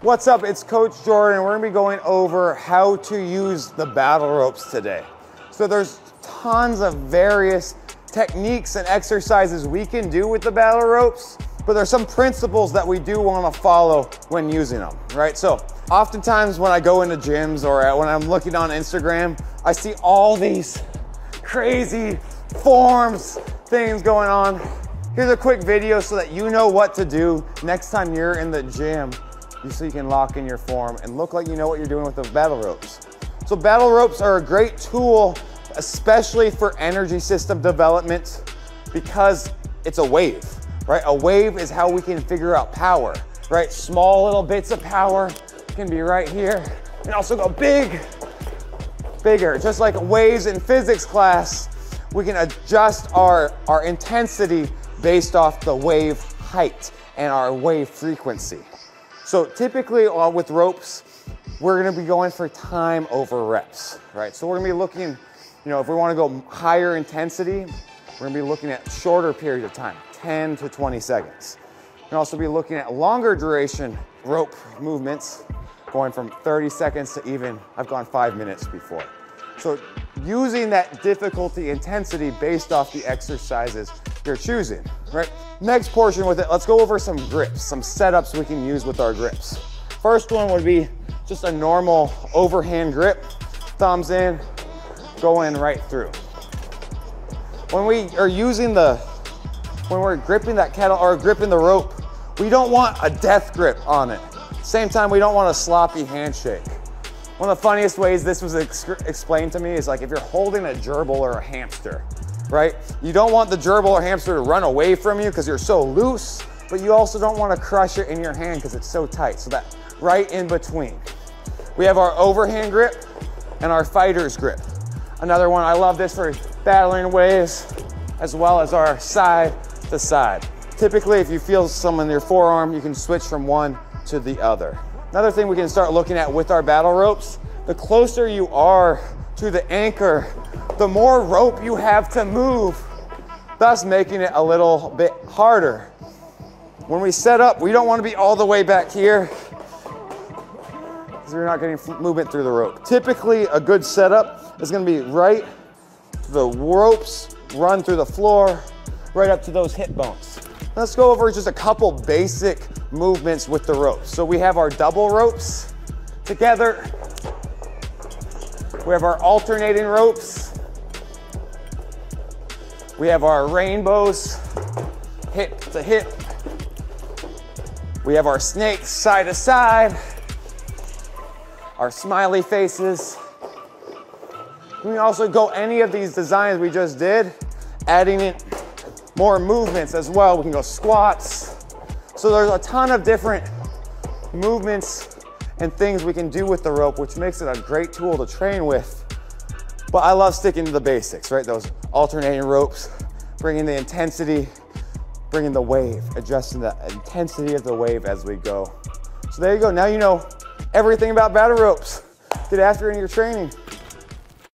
What's up, it's Coach Jordan. We're gonna be going over how to use the battle ropes today. So there's tons of various techniques and exercises we can do with the battle ropes, but there's some principles that we do wanna follow when using them, right? So oftentimes when I go into gyms or when I'm looking on Instagram, I see all these crazy forms, things going on. Here's a quick video so that you know what to do next time you're in the gym, so you can lock in your form and look like you know what you're doing with the battle ropes. So battle ropes are a great tool, especially for energy system development, because it's a wave, right? A wave is how we can figure out power, right? Small little bits of power can be right here, and also go bigger. Just like waves in physics class, we can adjust our intensity based off the wave height and our wave frequency. So typically with ropes, we're gonna be going for time over reps, right? So we're gonna be looking, if we wanna go higher intensity, we're gonna be looking at shorter periods of time, 10 to 20 seconds. We can also be looking at longer duration rope movements, going from 30 seconds to I've gone 5 minutes before. So using that difficulty intensity based off the exercises you're choosing, right? Next portion with it, let's go over some grips, some setups we can use with our grips. First one would be just a normal overhand grip, thumbs in, going right through. When we are when we're gripping that kettle or gripping the rope, we don't want a death grip on it. Same time, we don't want a sloppy handshake. One of the funniest ways this was explained to me is like if you're holding a gerbil or a hamster, right? You don't want the gerbil or hamster to run away from you because you're so loose, but you also don't want to crush it in your hand because it's so tight. So that right in between. We have our overhand grip and our fighter's grip. Another one, I love this for battling waves, as well as our side to side. Typically, if you feel some in your forearm, you can switch from one to the other. Another thing we can start looking at with our battle ropes, the closer you are to the anchor, the more rope you have to move, thus making it a little bit harder. When we set up, we don't want to be all the way back here because we're not getting movement through the rope. Typically, a good setup is going to be right to the ropes, run through the floor, right up to those hip bones. Let's go over just a couple basic movements with the ropes. So we have our double ropes together. We have our alternating ropes. We have our rainbows, hip to hip. We have our snakes side to side. Our smiley faces. We can also go any of these designs we just did, adding in more movements as well. We can go squats. So there's a ton of different movements and things we can do with the rope, which makes it a great tool to train with. But I love sticking to the basics, right? Those alternating ropes, bringing the intensity, bringing the wave, adjusting the intensity of the wave as we go. So there you go. Now you know everything about battle ropes. Get after it in your training.